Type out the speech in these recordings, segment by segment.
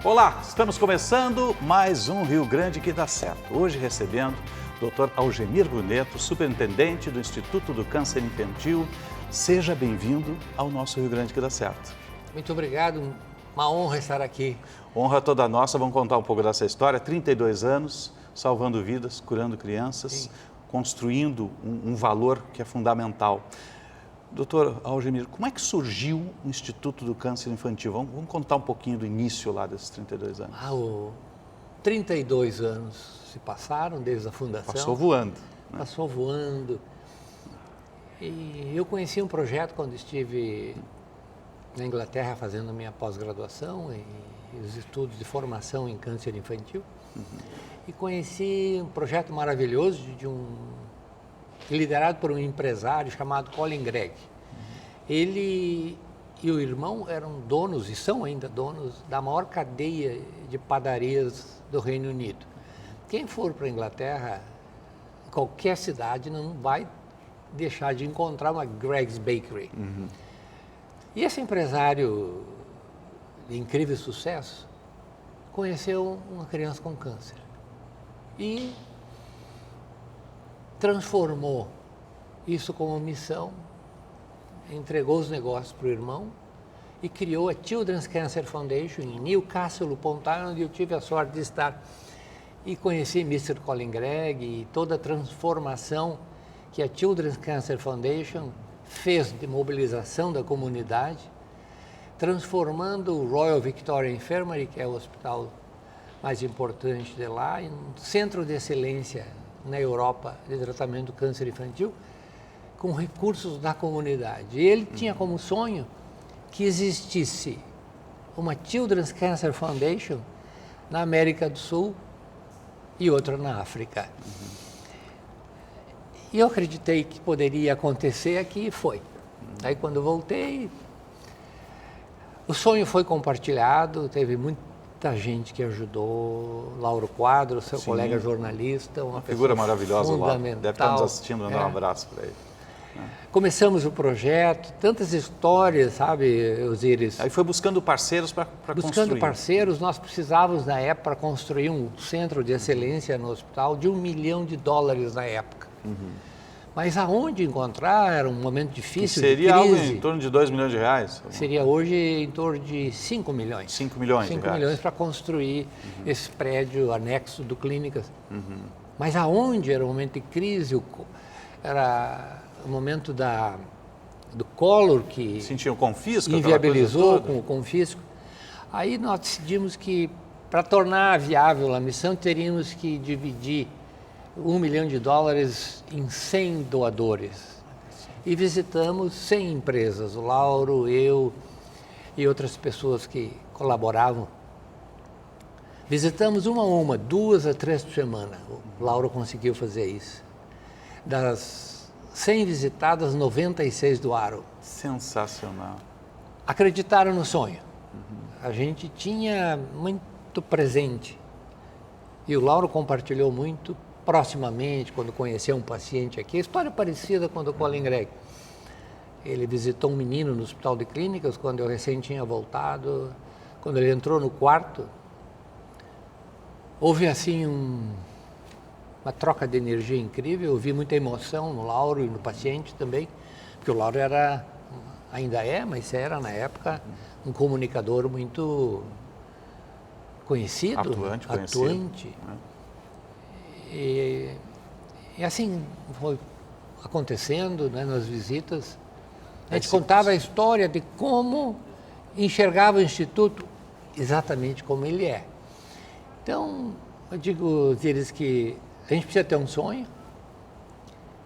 Olá, estamos começando mais um Rio Grande que dá certo. Hoje recebendo o Dr. Algemir Bruneto, superintendente do Instituto do Câncer Infantil. Seja bem-vindo ao nosso Rio Grande que dá certo. Muito obrigado, uma honra estar aqui. Honra toda nossa, vamos contar um pouco dessa história. 32 anos, salvando vidas, curando crianças, Sim. construindo um valor que é fundamental. Doutor Algemir, como é que surgiu o Instituto do Câncer Infantil? Vamos contar um pouquinho do início lá desses 32 anos. 32 anos se passaram desde a fundação. Passou voando. Né? Passou voando. E eu conheci um projeto quando estive na Inglaterra fazendo minha pós-graduação e os estudos de formação em câncer infantil. E conheci um projeto maravilhoso liderado por um empresário chamado Colin Gregg. Ele e o irmão eram donos, e são ainda donos, da maior cadeia de padarias do Reino Unido. Quem for para a Inglaterra, em qualquer cidade, não vai deixar de encontrar uma Greggs Bakery. E esse empresário de incrível sucesso conheceu uma criança com câncer e transformou isso como missão, entregou os negócios para o irmão e criou a Children's Cancer Foundation em Newcastle upon Tyne, onde eu tive a sorte de estar. E conheci Mr. Colin Gregg e toda a transformação que a Children's Cancer Foundation fez de mobilização da comunidade, transformando o Royal Victoria Infirmary, que é o hospital mais importante de lá, em um centro de excelência na Europa de tratamento do câncer infantil, com recursos da comunidade. E ele tinha como sonho que existisse uma Children's Cancer Foundation na América do Sul e outra na África. E eu acreditei que poderia acontecer aqui e foi. Aí quando eu voltei, o sonho foi compartilhado, teve muita gente que ajudou, Lauro Quadro, seu Sim. colega jornalista, uma figura maravilhosa, fundamental. Deve estar nos assistindo, mandar um abraço para ele. Começamos o projeto, tantas histórias, sabe, Osíris? Aí foi buscando parceiros para construir. Buscando parceiros, nós precisávamos na época para construir um centro de excelência no hospital de $1 milhão na época. Mas aonde encontrar era um momento difícil, seria de crise. Algo em torno de R$2 milhões? Seria hoje em torno de 5 milhões. 5 milhões 5 milhões para construir esse prédio anexo do Clínicas. Mas aonde era um momento de crise, era o momento do Collor que sentiu o confisco, inviabilizou com o confisco. Aí nós decidimos que para tornar viável a missão teríamos que dividir $1 milhão em 100 doadores. E visitamos 100 empresas, o Lauro, eu e outras pessoas que colaboravam. Visitamos uma a uma, 2 a 3 por semana. O Lauro conseguiu fazer isso. Das 100 visitadas, 96 doaram. Sensacional. Acreditaram no sonho. A gente tinha muito presente. E o Lauro compartilhou muito proximamente, quando conheceu um paciente aqui. História parecida com a do Colin Gregg. Ele visitou um menino no Hospital de Clínicas, quando eu recém tinha voltado. Quando ele entrou no quarto, houve assim uma troca de energia incrível. Eu vi muita emoção no Lauro e no paciente também, porque o Lauro ainda é, mas era na época um comunicador muito conhecido, atuante. E assim foi acontecendo, né, nas visitas. A gente contava a história de como enxergava o Instituto exatamente como ele é. Então, eu digo, Zíris, que a gente precisa ter um sonho,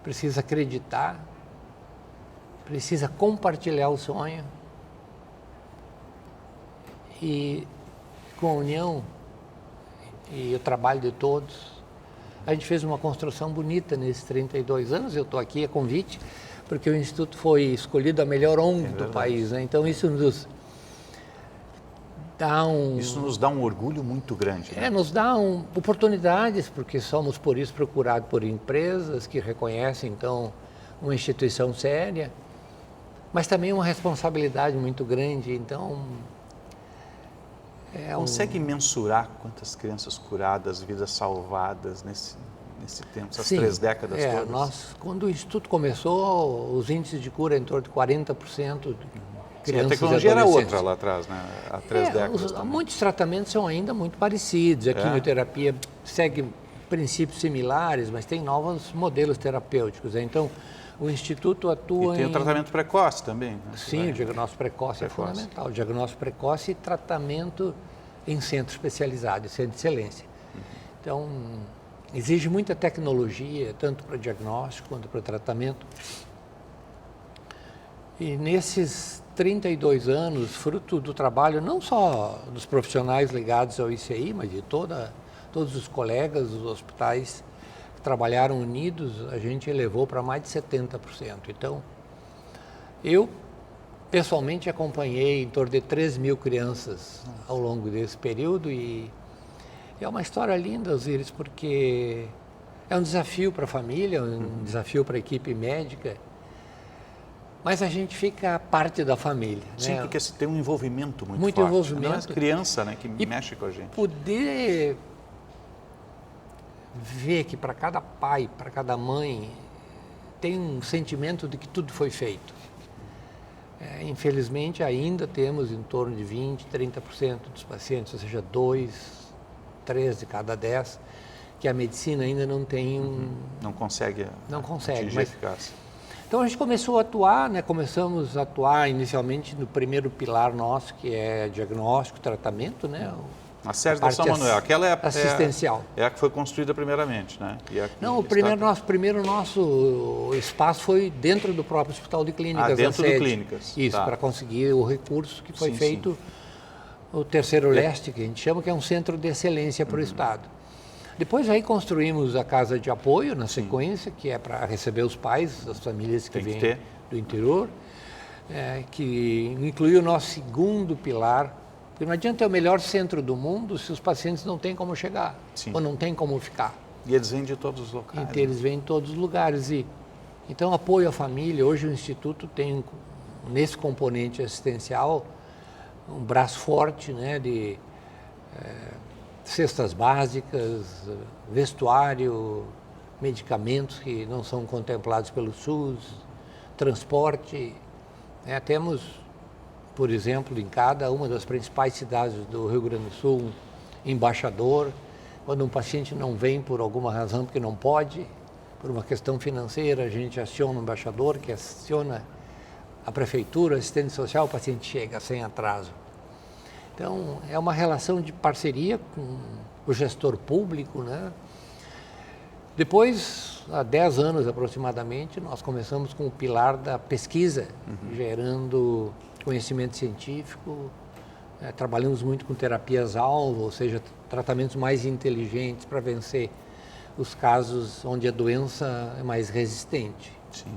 precisa acreditar, precisa compartilhar o sonho e com a união e o trabalho de todos, a gente fez uma construção bonita nesses 32 anos. Eu estou aqui a convite, porque o Instituto foi escolhido a melhor ONG do país, né? Então isso nos dá um orgulho muito grande. Né? Nos dá oportunidades, porque somos por isso procurados por empresas que reconhecem, então, uma instituição séria, mas também uma responsabilidade muito grande. Então, Consegue mensurar quantas crianças curadas, vidas salvadas nesse tempo, essas 3 décadas todas? Quando o Instituto começou, os índices de cura em torno de 40% de crianças. A tecnologia era outra lá atrás, né? Há 3 décadas. Muitos tratamentos são ainda muito parecidos. A quimioterapia segue princípios similares, mas tem novos modelos terapêuticos. Então, o Instituto atua e tem o tratamento precoce também. Né? Sim, o diagnóstico precoce é fundamental. O diagnóstico precoce e tratamento em centro especializado, centro de excelência. Então, exige muita tecnologia, tanto para diagnóstico quanto para tratamento. E nesses 32 anos, fruto do trabalho não só dos profissionais ligados ao ICI, mas de todos os colegas dos hospitais que trabalharam unidos, a gente elevou para mais de 70%. Então, eu pessoalmente acompanhei em torno de 3.000 crianças ao longo desse período e é uma história linda, Osíris, porque é um desafio para a família, um desafio para a equipe médica, mas a gente fica parte da família. Sim, né? Porque tem um envolvimento muito muito forte. Envolvimento. Não é criança, né, que mexe com a gente. Poder ver que para cada pai, para cada mãe, tem um sentimento de que tudo foi feito. Infelizmente, ainda temos em torno de 20%, 30% dos pacientes, ou seja, 2, 3 de cada 10, que a medicina ainda não tem Não consegue atingir a eficácia. Então a gente começou a atuar, né? Começamos a atuar inicialmente no primeiro pilar nosso, que é diagnóstico, tratamento, né? A sede da São Manuel, aquela é assistencial. É a que foi construída primeiramente, né? Não, nosso primeiro espaço foi dentro do próprio Hospital de Clínicas. Dentro do Clínicas. Isso, para conseguir o recurso que foi feito, o Terceiro Leste, que a gente chama, que é um centro de excelência para o Estado. Depois aí construímos a casa de apoio na sequência, que é para receber os pais, as famílias que vêm do interior, que inclui o nosso segundo pilar, porque não adianta ter o melhor centro do mundo se os pacientes não têm como chegar, ou não têm como ficar. E eles vêm de todos os locais. Então, eles vêm de todos os lugares. Então, apoio à família, hoje o Instituto tem, nesse componente assistencial, um braço forte, né, de cestas básicas, vestuário, medicamentos que não são contemplados pelo SUS, transporte. Temos, por exemplo, em cada uma das principais cidades do Rio Grande do Sul, um embaixador. Quando um paciente não vem por alguma razão, porque não pode, por uma questão financeira, a gente aciona o embaixador, que aciona a prefeitura, assistente social, o paciente chega sem atraso. Então, é uma relação de parceria com o gestor público, né? Depois, há 10 anos aproximadamente, nós começamos com o pilar da pesquisa, gerando conhecimento científico, trabalhamos muito com terapias-alvo, ou seja, tratamentos mais inteligentes para vencer os casos onde a doença é mais resistente. Sim.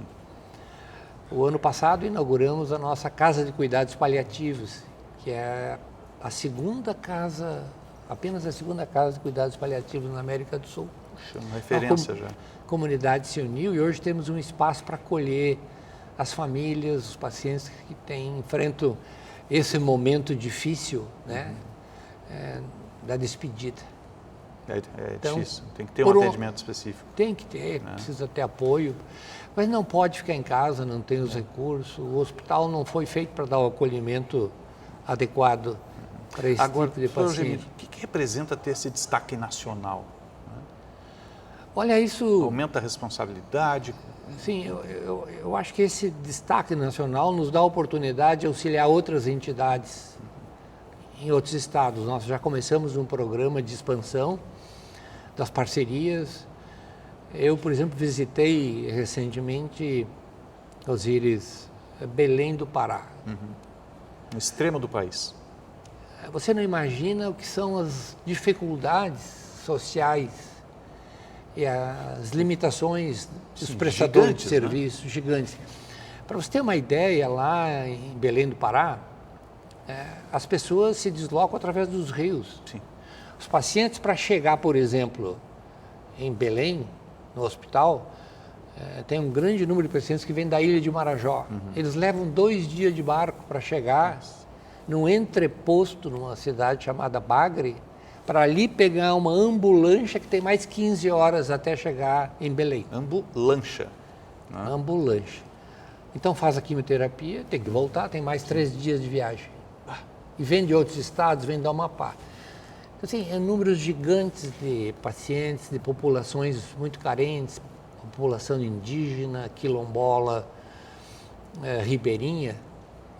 O ano passado inauguramos a nossa Casa de Cuidados Paliativos, que é apenas a segunda casa de cuidados paliativos na América do Sul. Puxa, uma referência já. A comunidade se uniu e hoje temos um espaço para acolher as famílias, os pacientes que enfrentam esse momento difícil, né, da despedida. Então, difícil, tem que ter um atendimento específico. Tem que ter, precisa ter apoio, mas não pode ficar em casa, não tem os recursos. O hospital não foi feito para dar o acolhimento adequado para esse tipo de paciente. O que representa ter esse destaque nacional? Olha, isso... Aumenta a responsabilidade? Sim, eu acho que esse destaque nacional nos dá a oportunidade de auxiliar outras entidades em outros estados. Nós já começamos um programa de expansão das parcerias. Eu, por exemplo, visitei recentemente, Osíris, Belém do Pará. No extremo do país. Você não imagina o que são as dificuldades sociais e as limitações dos prestadores de serviços gigantes. Para você ter uma ideia, lá em Belém do Pará, as pessoas se deslocam através dos rios. Sim. Os pacientes, para chegar, por exemplo, em Belém, no hospital, tem um grande número de pacientes que vêm da ilha de Marajó. Eles levam 2 dias de barco para chegar num entreposto numa cidade chamada Bagre, para ali pegar uma ambulância que tem mais 15 horas até chegar em Belém. Ambulância. Né? Ambulância. Então faz a quimioterapia, tem que voltar, tem mais 3 dias de viagem. E vem de outros estados, vem do Amapá. Então, assim, números gigantes de pacientes, de populações muito carentes, população indígena, quilombola, ribeirinha.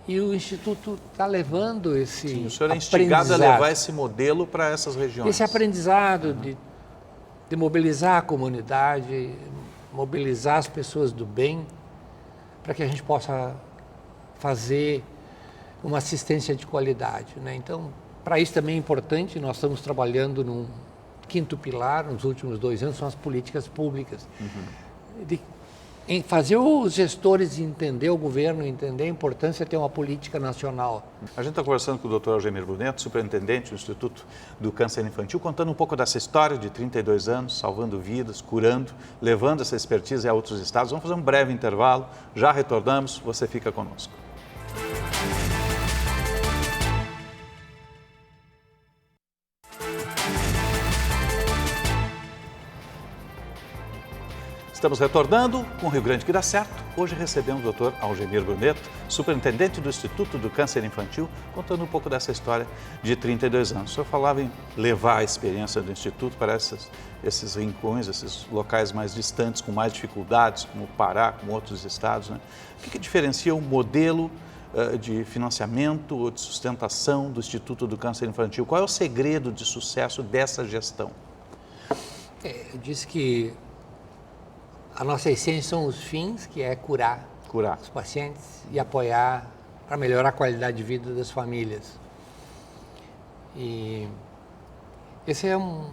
E o Instituto está levando esse Sim, o senhor é instigado a levar esse modelo para essas regiões. Esse aprendizado de mobilizar a comunidade, mobilizar as pessoas do bem, para que a gente possa fazer uma assistência de qualidade, né? Então, para isso também é importante, nós estamos trabalhando num 5º pilar, nos últimos 2 anos, são as políticas públicas. Em fazer os gestores entender, o governo entender a importância de ter uma política nacional. A gente está conversando com o Dr. Algemir Bruneto, superintendente do Instituto do Câncer Infantil, contando um pouco dessa história de 32 anos, salvando vidas, curando, levando essa expertise a outros estados. Vamos fazer um breve intervalo, já retornamos, você fica conosco. Estamos retornando com o Rio Grande que dá certo. Hoje recebemos o Dr. Algemir Bruneto, superintendente do Instituto do Câncer Infantil, contando um pouco dessa história de 32 anos. O senhor falava em levar a experiência do Instituto para esses rincões, esses locais mais distantes, com mais dificuldades, como o Pará, como outros estados, né? O que diferencia o modelo de financiamento ou de sustentação do Instituto do Câncer Infantil? Qual é o segredo de sucesso dessa gestão? Eu disse que a nossa essência são os fins, que é curar os pacientes e apoiar para melhorar a qualidade de vida das famílias. E esse é um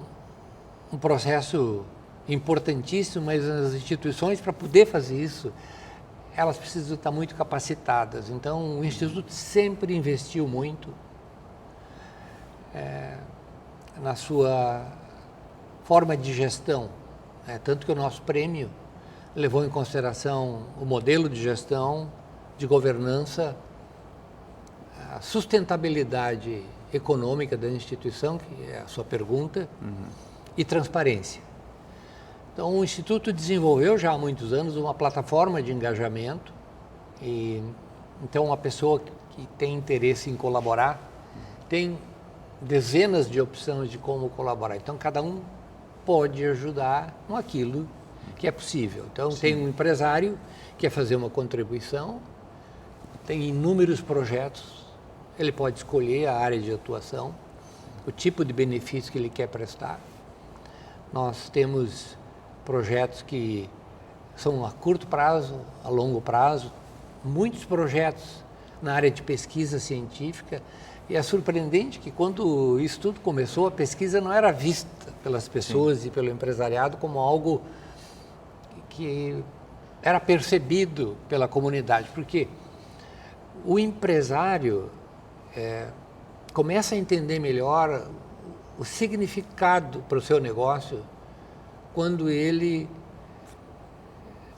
processo importantíssimo, mas as instituições, para poder fazer isso, elas precisam estar muito capacitadas. Então, o Instituto sempre investiu muito na sua forma de gestão, tanto que o nosso prêmio levou em consideração o modelo de gestão, de governança, a sustentabilidade econômica da instituição, que é a sua pergunta, e transparência. Então, o Instituto desenvolveu já há muitos anos uma plataforma de engajamento, e então uma pessoa que tem interesse em colaborar tem dezenas de opções de como colaborar. Então, cada um pode ajudar com aquilo que é possível. Então, tem um empresário que quer fazer uma contribuição, tem inúmeros projetos, ele pode escolher a área de atuação, o tipo de benefício que ele quer prestar. Nós temos projetos que são a curto prazo, a longo prazo, muitos projetos na área de pesquisa científica. E é surpreendente que quando isso tudo começou, a pesquisa não era vista pelas pessoas e pelo empresariado como algo que era percebido pela comunidade, porque o empresário começa a entender melhor o significado para o seu negócio quando ele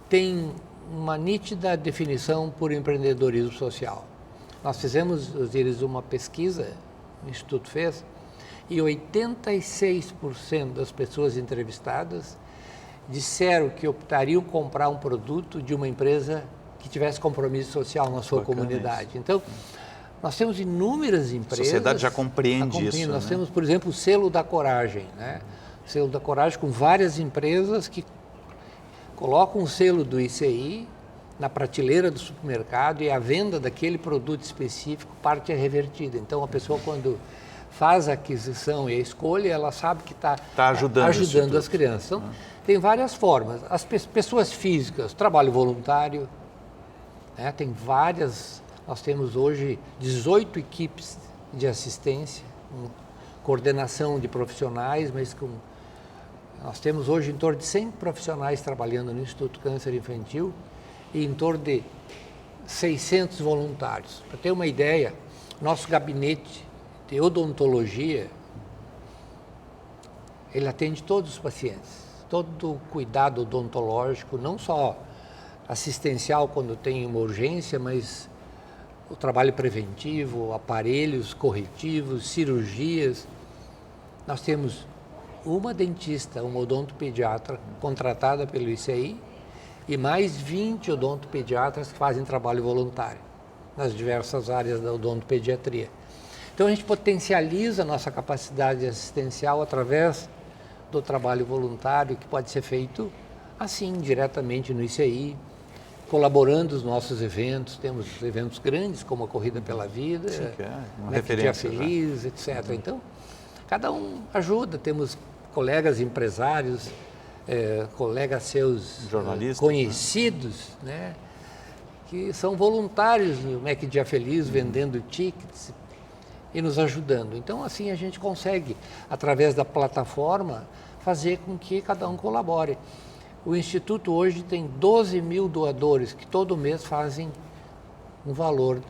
tem uma nítida definição por empreendedorismo social. Nós fizemos, Osiris, uma pesquisa, o Instituto fez, e 86% das pessoas entrevistadas disseram que optariam comprar um produto de uma empresa que tivesse compromisso social na sua comunidade. Isso. Então, nós temos inúmeras empresas... A sociedade já compreende isso. Nós temos, por exemplo, o Selo da Coragem, né? O Selo da Coragem com várias empresas que colocam o selo do ICI na prateleira do supermercado e a venda daquele produto específico, parte é revertida. Então, a pessoa, quando faz a aquisição e a escolha, ela sabe que está ajudando as crianças. Então, tem várias formas. As pessoas físicas, trabalho voluntário, né? Tem várias, nós temos hoje 18 equipes de assistência, com coordenação de profissionais, mas nós temos hoje em torno de 100 profissionais trabalhando no Instituto Câncer Infantil e em torno de 600 voluntários. Para ter uma ideia, nosso gabinete de odontologia, ele atende todos os pacientes, todo o cuidado odontológico, não só assistencial quando tem uma urgência, mas o trabalho preventivo, aparelhos corretivos, cirurgias. Nós temos uma dentista, uma odontopediatra contratada pelo ICI e mais 20 odontopediatras que fazem trabalho voluntário nas diversas áreas da odontopediatria. Então a gente potencializa a nossa capacidade assistencial através do trabalho voluntário que pode ser feito assim, diretamente no ICI, colaborando os nossos eventos. Temos eventos grandes como a Corrida pela Vida, Sim, que é uma referência referência Feliz, etc. Então, cada um ajuda. Temos colegas empresários, colegas seus jornalistas, conhecidos, né, que são voluntários no MEC Dia Feliz, vendendo tickets e nos ajudando. Então, assim, a gente consegue, através da plataforma, fazer com que cada um colabore. O Instituto hoje tem 12 mil doadores que todo mês fazem um valor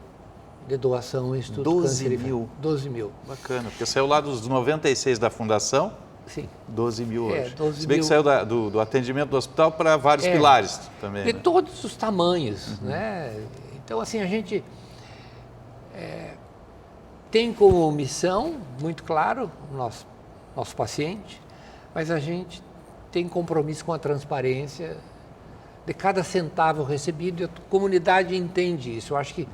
de doação ao Instituto 12 Câncer e mil? 12 mil. Bacana, porque saiu lá dos 96 da fundação, Sim. 12 mil hoje. 12 Se bem mil. que saiu do atendimento do hospital para vários pilares também. De né? todos os tamanhos, né? Então, assim, a gente tem como missão, muito claro, o nosso paciente, mas a gente tem compromisso com a transparência de cada centavo recebido e a comunidade entende isso. Eu acho que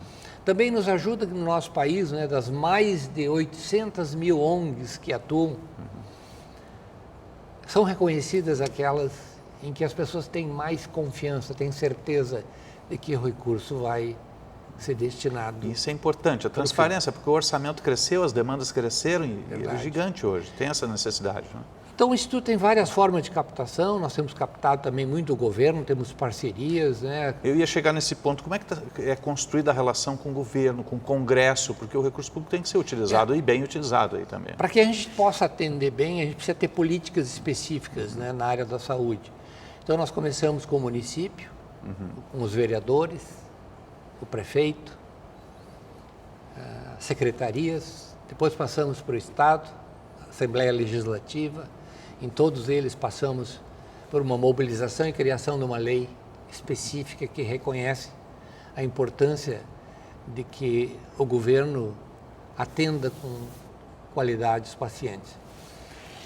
também nos ajuda no nosso país, né, das mais de 800 mil ONGs que atuam, são reconhecidas aquelas em que as pessoas têm mais confiança, têm certeza de que o recurso vai ser destinado. Isso é importante, a transparência, porque o orçamento cresceu, as demandas cresceram e ele é Verdade. gigante hoje, tem essa necessidade. Né? Então, o Instituto tem várias formas de captação, nós temos captado também muito o governo, temos parcerias, né? Eu ia chegar nesse ponto, como é que é construída a relação com o governo, com o Congresso, porque o recurso público tem que ser utilizado e bem utilizado aí também. Para que a gente possa atender bem, a gente precisa ter políticas específicas, né, na área da saúde. Então, nós começamos com o município, com os vereadores, o prefeito, secretarias, depois passamos para o Estado, Assembleia Legislativa. Em todos eles passamos por uma mobilização e criação de uma lei específica que reconhece a importância de que o governo atenda com qualidade os pacientes.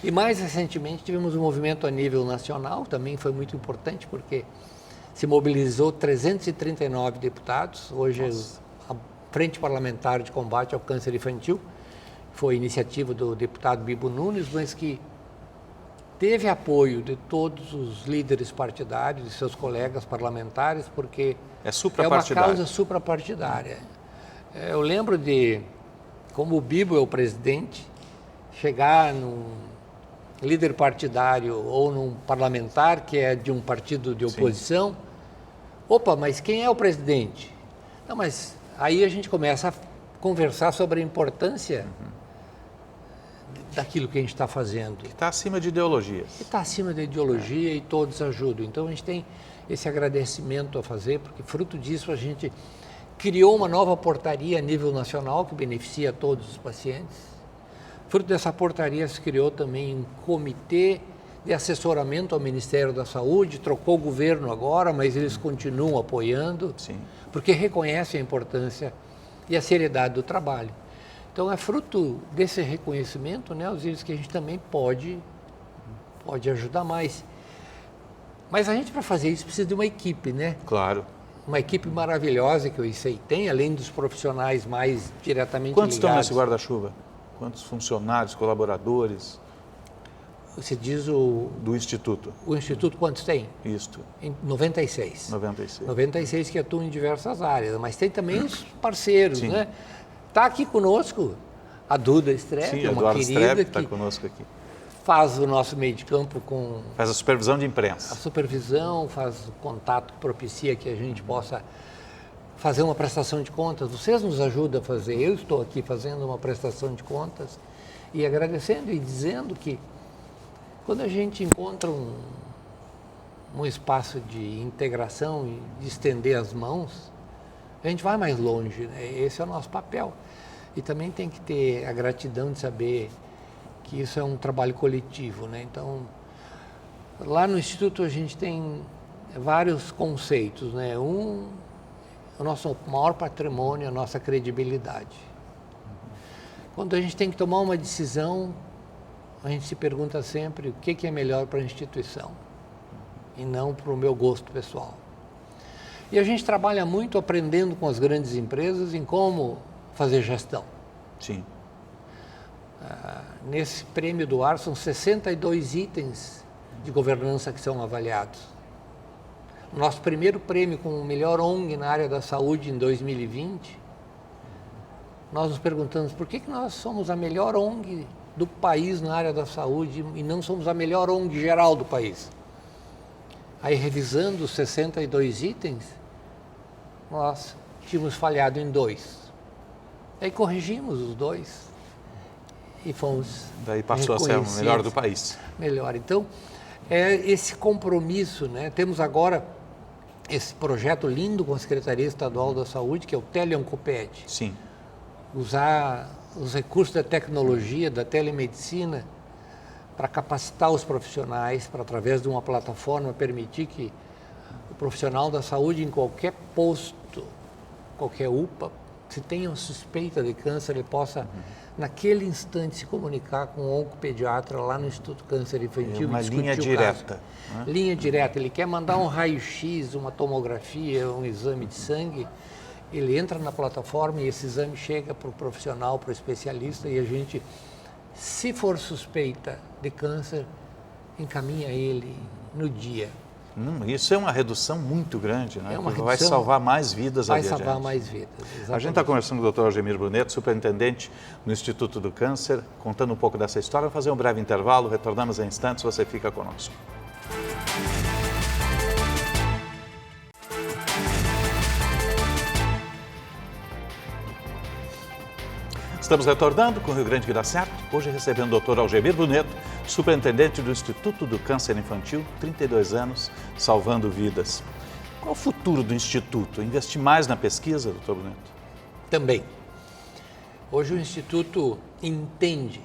E mais recentemente tivemos um movimento a nível nacional, também foi muito importante porque se mobilizou 339 deputados. Hoje a Frente Parlamentar de Combate ao Câncer Infantil foi iniciativa do deputado Bibo Nunes, mas que teve apoio de todos os líderes partidários, de seus colegas parlamentares, porque é uma causa suprapartidária. Eu lembro de, como o Bibo é o presidente, chegar num líder partidário ou num parlamentar que é de um partido de oposição. Sim. Opa, mas quem é o presidente? Não, mas aí a gente começa a conversar sobre a importância daquilo que a gente está fazendo. Que está acima de ideologias. Que está acima da ideologia e todos ajudam. Então a gente tem esse agradecimento a fazer, porque fruto disso a gente criou uma nova portaria a nível nacional que beneficia todos os pacientes. Fruto dessa portaria se criou também um comitê de assessoramento ao Ministério da Saúde, trocou o governo agora, mas eles continuam apoiando, Sim. porque reconhecem a importância e a seriedade do trabalho. Então, é fruto desse reconhecimento, né, Osíris, que a gente também pode ajudar mais. Mas a gente, para fazer isso, precisa de uma equipe, né? Claro. Uma equipe maravilhosa que o ICEI tem, além dos profissionais mais diretamente Quantos ligados. estão nesse guarda-chuva? Quantos funcionários, colaboradores? Você diz do Instituto. O Instituto quantos tem? Isto. Em 96. 96. 96 que atuam em diversas áreas, mas tem também os parceiros, Sim. né? Está aqui conosco a Duda Strepp, uma querida que está conosco aqui. Faz o nosso meio de campo com... Faz a supervisão de A imprensa. supervisão, faz o contato que propicia que a gente possa fazer uma prestação de contas. Vocês nos ajudam a fazer, eu estou aqui fazendo uma prestação de contas e agradecendo e dizendo que quando a gente encontra um espaço de integração e de estender as mãos, a gente vai mais longe, né? Esse é o nosso papel. E também tem que ter a gratidão de saber que isso é um trabalho coletivo, né? Então, lá no Instituto a gente tem vários conceitos, né? Um o nosso maior patrimônio, a nossa credibilidade. Quando a gente tem que tomar uma decisão, a gente se pergunta sempre o que é melhor para a instituição e não para o meu gosto pessoal. E a gente trabalha muito aprendendo com as grandes empresas em como fazer gestão. Sim. Nesse prêmio do ar são 62 itens de governança que são avaliados. Nosso primeiro prêmio com o melhor ONG na área da saúde em 2020, nós nos perguntamos por que nós somos a melhor ONG do país na área da saúde e não somos a melhor ONG geral do país. Aí, revisando os 62 itens, nós tínhamos falhado em 2. Aí corrigimos os 2 e fomos Daí passou a ser o melhor do país. Melhor. Então, é esse compromisso, né? Temos agora esse projeto lindo com a Secretaria Estadual da Saúde, que é o Teleoncoped. Sim. Usar os recursos da tecnologia, da telemedicina, para capacitar os profissionais, para, através de uma plataforma, permitir que o profissional da saúde, em qualquer posto, qualquer UPA, se tenha uma suspeita de câncer, ele possa, naquele instante, se comunicar com o oncopediatra lá no Instituto Câncer Infantil. Uma linha direta. Né? Linha direta. Ele quer mandar um raio-x, uma tomografia, um exame de sangue, ele entra na plataforma e esse exame chega para o profissional, para o especialista, e a gente, se for suspeita de câncer, encaminha ele no dia. Isso é uma redução muito grande, né? É uma redução, vai salvar mais vidas vai adiante. salvar mais vidas. Exatamente. A gente está conversando com o Dr. Algemir Bruneto, superintendente no Instituto do Câncer, contando um pouco dessa história. Vamos fazer um breve intervalo, retornamos em instantes, você fica conosco. Estamos retornando com o Rio Grande que dá certo, hoje recebendo o Dr. Algemir Bruneto, superintendente do Instituto do Câncer Infantil, 32 anos, salvando vidas. Qual o futuro do Instituto? Investir mais na pesquisa, Dr. Bruneto? Também. Hoje o Instituto entende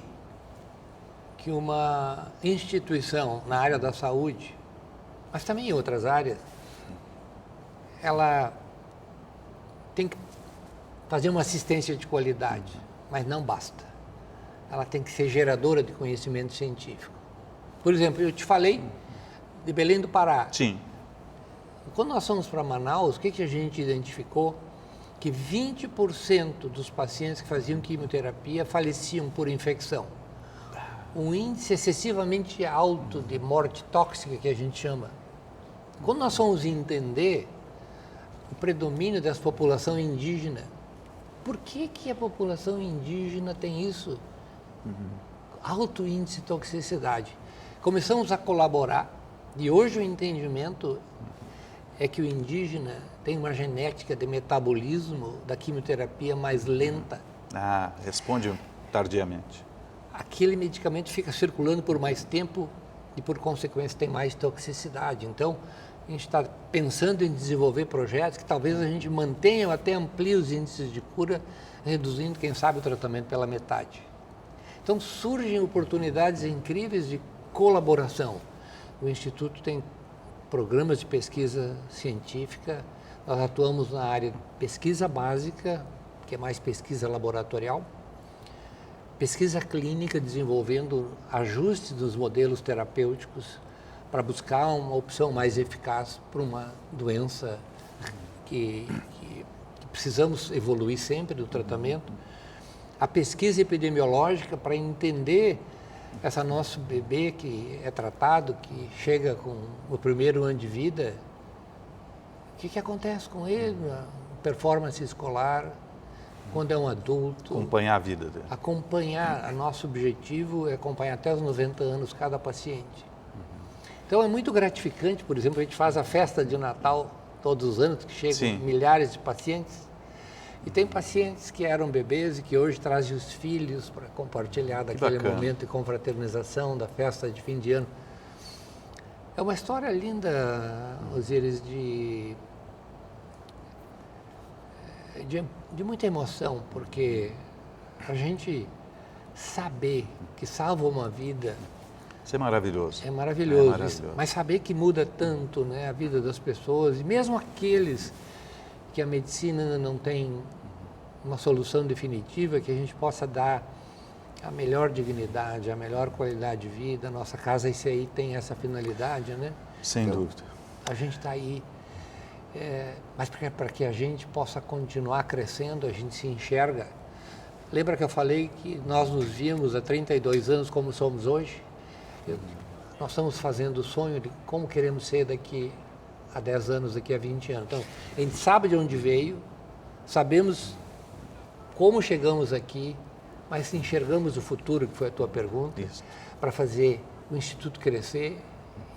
que uma instituição na área da saúde, mas também em outras áreas, ela tem que fazer uma assistência de qualidade. Mas não basta. Ela tem que ser geradora de conhecimento científico. Por exemplo, eu te falei de Belém do Pará. Sim. Quando nós fomos para Manaus, o que a gente identificou? Que 20% dos pacientes que faziam quimioterapia faleciam por infecção. Um índice excessivamente alto de morte tóxica, que a gente chama. Quando nós fomos entender o predomínio dessa população indígena, por que a população indígena tem isso? Alto índice de toxicidade. Começamos a colaborar e hoje o entendimento é que o indígena tem uma genética de metabolismo da quimioterapia mais lenta. Responde tardiamente. Aquele medicamento fica circulando por mais tempo e, por consequência, tem mais toxicidade. Então, a gente está pensando em desenvolver projetos que talvez a gente mantenha ou até amplie os índices de cura, reduzindo, quem sabe, o tratamento pela metade. Então, surgem oportunidades incríveis de colaboração. O Instituto tem programas de pesquisa científica, nós atuamos na área de pesquisa básica, que é mais pesquisa laboratorial, pesquisa clínica, desenvolvendo ajustes dos modelos terapêuticos, para buscar uma opção mais eficaz para uma doença que precisamos evoluir sempre do tratamento. A pesquisa epidemiológica para entender esse nosso bebê que é tratado, que chega com o primeiro ano de vida, o que acontece com ele na performance escolar, quando é um adulto. Acompanhar a vida dele. Acompanhar, nosso objetivo é acompanhar até os 90 anos cada paciente. Então é muito gratificante, por exemplo, a gente faz a festa de Natal todos os anos, que chegam milhares de pacientes, e tem pacientes que eram bebês e que hoje trazem os filhos para compartilhar daquele momento de confraternização, da festa de fim de ano. É uma história linda, Osíris, de muita emoção, porque a gente saber que salva uma vida... Isso é maravilhoso. É maravilhoso. Mas saber que muda tanto, né, a vida das pessoas, e mesmo aqueles que a medicina ainda não tem uma solução definitiva, que a gente possa dar a melhor dignidade, a melhor qualidade de vida. Nossa Casa ICI tem essa finalidade, né? Sem dúvida. A gente está aí, mas para que a gente possa continuar crescendo, a gente se enxerga. Lembra que eu falei que nós nos vimos há 32 anos como somos hoje? Nós estamos fazendo o sonho de como queremos ser daqui a 10 anos, daqui a 20 anos. Então, a gente sabe de onde veio, sabemos como chegamos aqui, mas enxergamos o futuro, que foi a tua pergunta, para fazer o Instituto crescer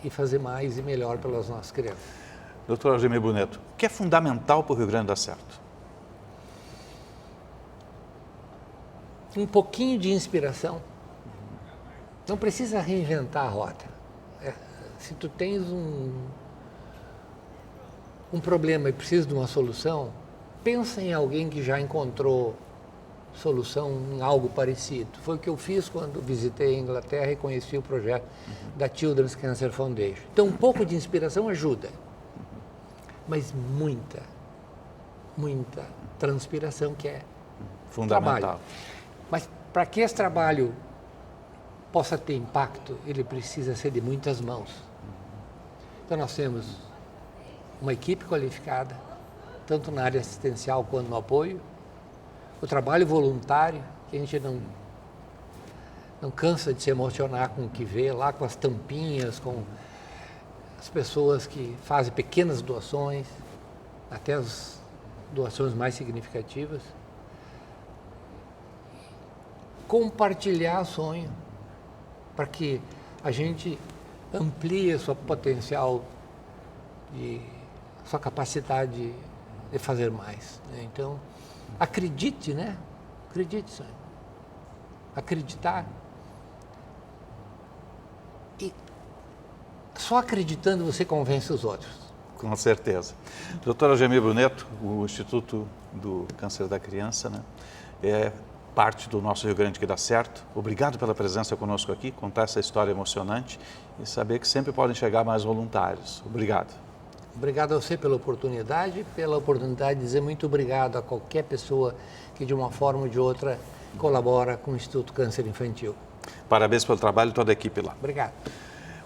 e fazer mais e melhor pelas nossas crianças. Doutor Algemir Brunetto, o que é fundamental para o Rio Grande dar certo? Um pouquinho de inspiração. Não precisa reinventar a roda. Se tu tens um problema e precisa de uma solução, pensa em alguém que já encontrou solução em algo parecido. Foi o que eu fiz quando visitei a Inglaterra e conheci o projeto da Children's Cancer Foundation. Então, um pouco de inspiração ajuda, mas muita transpiração, que é fundamental. Trabalho. Mas para que esse trabalho possa ter impacto, ele precisa ser de muitas mãos. Então, nós temos uma equipe qualificada, tanto na área assistencial quanto no apoio, o trabalho voluntário, que a gente não cansa de se emocionar com o que vê lá, com as tampinhas, com as pessoas que fazem pequenas doações, até as doações mais significativas. Compartilhar sonho, para que a gente amplie a sua potencial, sua capacidade de fazer mais, né? Então, acredite, né? Acredite, sonho. Acreditar. E só acreditando você convence os outros. Com certeza. Doutor Algemir Brunetto, o Instituto do Câncer da Criança, né, é parte do nosso Rio Grande que dá certo. Obrigado pela presença conosco aqui, contar essa história emocionante e saber que sempre podem chegar mais voluntários. Obrigado. Obrigado a você pela oportunidade de dizer muito obrigado a qualquer pessoa que de uma forma ou de outra colabora com o Instituto Câncer Infantil. Parabéns pelo trabalho e toda a equipe lá. Obrigado.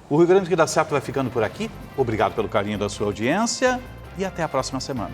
O Rio Grande que dá certo vai ficando por aqui. Obrigado pelo carinho da sua audiência e até a próxima semana.